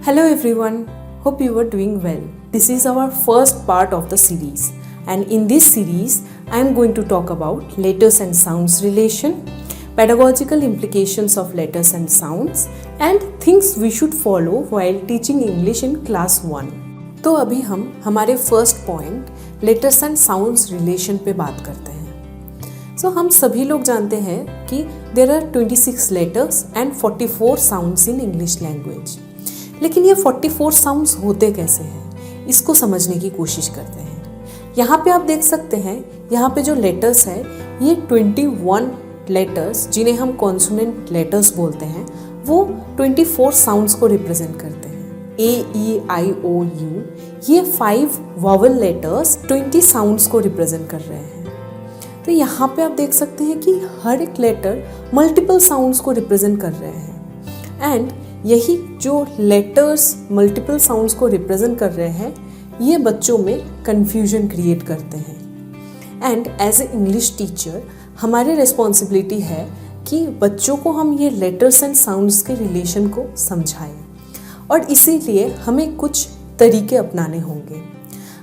Hello everyone, hope you are doing well. This is our first part of the series, and in this series I am going to talk about letters and sounds relation, pedagogical implications of letters and sounds, and things we should follow while teaching English in class 1. तो अभी हम हमारे first point letters and sounds relation पे बात करते हैं। हम सभी लोग जानते हैं कि there are 26 letters and 44 sounds in English language. लेकिन ये 44 साउंड्स होते कैसे हैं, इसको समझने की कोशिश करते हैं। यहाँ पे आप देख सकते हैं, यहाँ पे जो लेटर्स है ये 21 लेटर्स जिन्हें हम कॉन्सोनेंट लेटर्स बोलते हैं वो 24 साउंड्स को रिप्रेजेंट करते हैं। ए ई आई ओ यू ये 5 वॉवल लेटर्स 20 साउंड्स को रिप्रेजेंट कर रहे हैं। तो यहाँ पे आप देख सकते हैं कि हर एक लेटर मल्टीपल साउंड्स को रिप्रेजेंट कर रहे हैं एंड यही जो लेटर्स मल्टीपल साउंड्स को रिप्रेजेंट कर रहे हैं ये बच्चों में कन्फ्यूजन क्रिएट करते हैं। And as a English teacher हमारी रिस्पॉन्सिबिलिटी है कि बच्चों को हम ये लेटर्स एंड साउंड्स के रिलेशन को समझाएं और इसीलिए हमें कुछ तरीके अपनाने होंगे।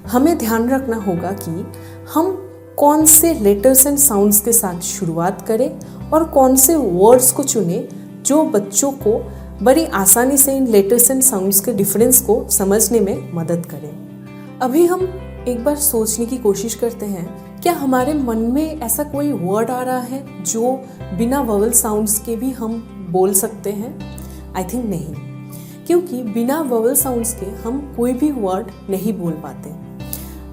हमें ध्यान रखना होगा कि हम कौन से लेटर्स एंड साउंड्स के साथ शुरुआत करें और कौन से वर्ड्स को चुनें जो बच्चों को बड़ी आसानी से इन लेटर्स एंड साउंड्स के डिफरेंस को समझने में मदद करें। अभी हम एक बार सोचने की कोशिश करते हैं, क्या हमारे मन में ऐसा कोई वर्ड आ रहा है जो बिना वोवल साउंड्स के भी हम बोल सकते हैं? आई थिंक नहीं, क्योंकि बिना वोवल साउंड्स के हम कोई भी वर्ड नहीं बोल पाते।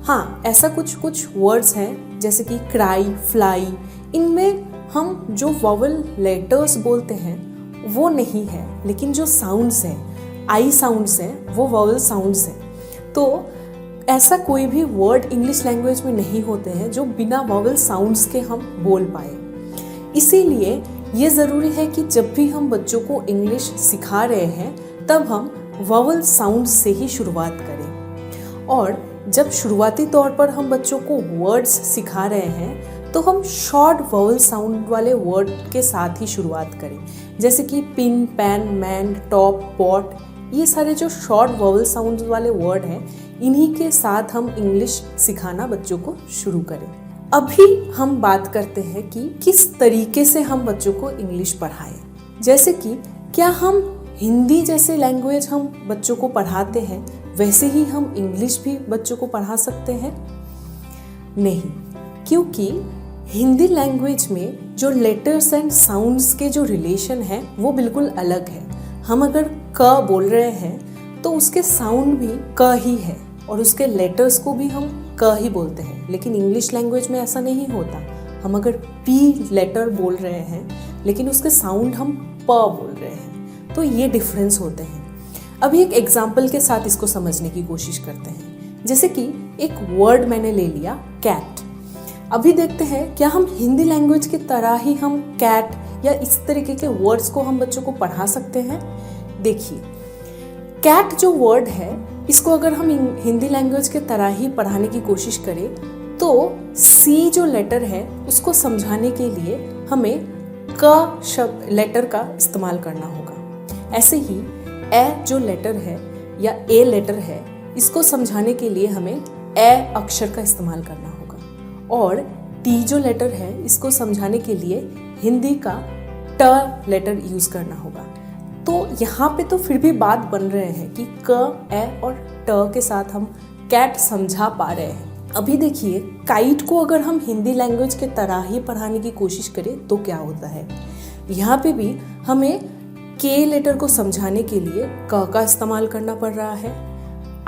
हाँ, ऐसा कुछ वर्ड्स हैं जैसे कि क्राई, फ्लाई, इनमें हम जो वोवल लेटर्स बोलते हैं वो नहीं है, लेकिन जो साउंड्स हैं, आई साउंड्स हैं, वो वोवल साउंड्स हैं। तो ऐसा कोई भी वर्ड इंग्लिश लैंग्वेज में नहीं होते हैं जो बिना वोवल साउंड्स के हम बोल पाए। इसीलिए ये ज़रूरी है कि जब भी हम बच्चों को इंग्लिश सिखा रहे हैं तब हम वोवल साउंड्स से ही शुरुआत करें। और जब शुरुआती तौर पर हम बच्चों को वर्ड्स सिखा रहे हैं तो हम शॉर्ट वोवल साउंड वाले वर्ड के साथ ही शुरुआत करें, जैसे कि pin, pan, man, top, pot, ये सारे जो शॉर्ट वोवल साउंड वाले वर्ड हैं इन्हीं के साथ हम इंग्लिश सिखाना बच्चों को शुरू करें। अभी हम बात करते हैं कि किस तरीके से हम बच्चों को इंग्लिश पढ़ाएं। जैसे कि क्या हम हिंदी जैसे लैंग्वेज हम बच्चों को पढ़ाते हैं वैसे ही हम इंग्लिश भी बच्चों को पढ़ा सकते हैं? नहीं, क्योंकि हिंदी लैंग्वेज में जो लेटर्स एंड साउंड्स के जो रिलेशन है वो बिल्कुल अलग है। हम अगर क बोल रहे हैं तो उसके साउंड भी क ही है और उसके लेटर्स को भी हम क ही बोलते हैं, लेकिन इंग्लिश लैंग्वेज में ऐसा नहीं होता। हम अगर पी लेटर बोल रहे हैं लेकिन उसके साउंड हम प बोल रहे हैं, तो ये डिफरेंस होते हैं। अभी एक एग्जाम्पल के साथ इसको समझने की कोशिश करते हैं। जैसे कि एक वर्ड मैंने ले लिया कैट। अभी देखते हैं क्या हम हिंदी लैंग्वेज की तरह ही हम कैट या इस तरीके के वर्ड्स को हम बच्चों को पढ़ा सकते हैं? देखिए, कैट जो वर्ड है इसको अगर हम हिंदी लैंग्वेज के तरह ही पढ़ाने की कोशिश करें तो सी जो लेटर है उसको समझाने के लिए हमें क शब्द लेटर का इस्तेमाल करना होगा। ऐसे ही ए जो लेटर है या ए लेटर है इसको समझाने के लिए हमें ए अक्षर का इस्तेमाल करना होगा और टी जो लेटर है इसको समझाने के लिए हिंदी का ट लेटर यूज करना होगा। तो यहाँ पे तो फिर भी बात बन रहे हैं कि क, ए और ट के साथ हम कैट समझा पा रहे हैं। अभी देखिए, काइट को अगर हम हिंदी लैंग्वेज के तरह ही पढ़ाने की कोशिश करें तो क्या होता है। यहाँ पे भी हमें के लेटर को समझाने के लिए क का इस्तेमाल करना पड़ रहा है।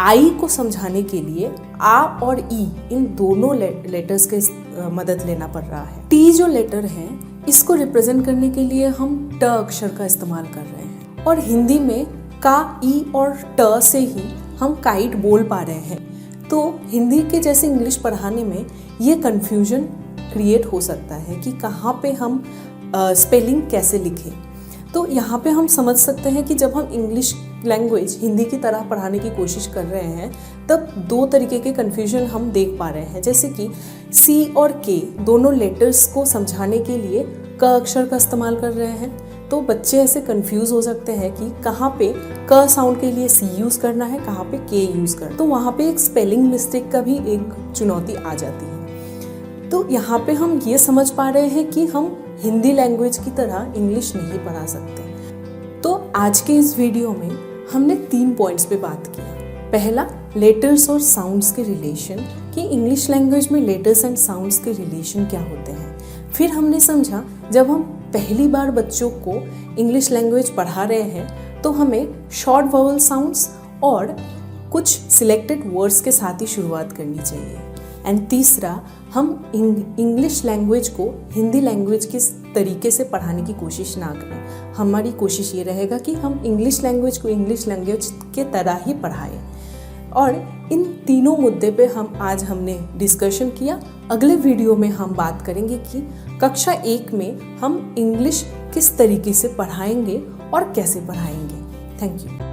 आई को समझाने के लिए आ और ई इन दोनों लेटर्स के मदद लेना पड़ रहा है। टी जो लेटर है इसको रिप्रेजेंट करने के लिए हम ट अक्षर का इस्तेमाल कर रहे हैं और हिंदी में का, ई और ट से ही हम काइट बोल पा रहे हैं। तो हिंदी के जैसे इंग्लिश पढ़ाने में ये कन्फ्यूजन क्रिएट हो सकता है कि कहाँ पे हम स्पेलिंग कैसे लिखें। तो यहाँ पे हम समझ सकते हैं कि जब हम इंग्लिश लैंग्वेज हिंदी की तरह पढ़ाने की कोशिश कर रहे हैं तब दो तरीके के कन्फ्यूजन हम देख पा रहे हैं। जैसे कि सी और के दोनों लेटर्स को समझाने के लिए क अक्षर का इस्तेमाल कर रहे हैं, तो बच्चे ऐसे कंफ्यूज हो सकते हैं कि कहाँ पे क साउंड के लिए सी यूज़ करना है, कहाँ पे के यूज़ करना है। तो वहाँ पे एक स्पेलिंग मिस्टेक का भी एक चुनौती आ जाती है। तो यहाँ पे हम ये समझ पा रहे हैं कि हम हिंदी लैंग्वेज की तरह इंग्लिश नहीं पढ़ा सकते। तो आज के इस वीडियो में हमने 3 पॉइंट्स पे बात किया। पहला, लेटर्स और साउंड्स के रिलेशन, कि इंग्लिश लैंग्वेज में लेटर्स एंड साउंड्स के रिलेशन क्या होते हैं। फिर हमने समझा जब हम पहली बार बच्चों को इंग्लिश लैंग्वेज पढ़ा रहे हैं तो हमें शॉर्ट वॉवल साउंड्स और कुछ सिलेक्टेड वर्ड्स के साथ ही शुरुआत करनी चाहिए। एंड तीसरा, हम इंग्लिश लैंग्वेज को हिंदी लैंग्वेज के तरीके से पढ़ाने की कोशिश ना करें। हमारी कोशिश ये रहेगा कि हम इंग्लिश लैंग्वेज को इंग्लिश लैंग्वेज के तरह ही पढ़ाएं। और इन तीनों मुद्दे पे हमने डिस्कशन किया। अगले वीडियो में हम बात करेंगे कि कक्षा 1 में हम इंग्लिश किस तरीके से पढ़ाएंगे और कैसे पढ़ाएंगे। Thank you.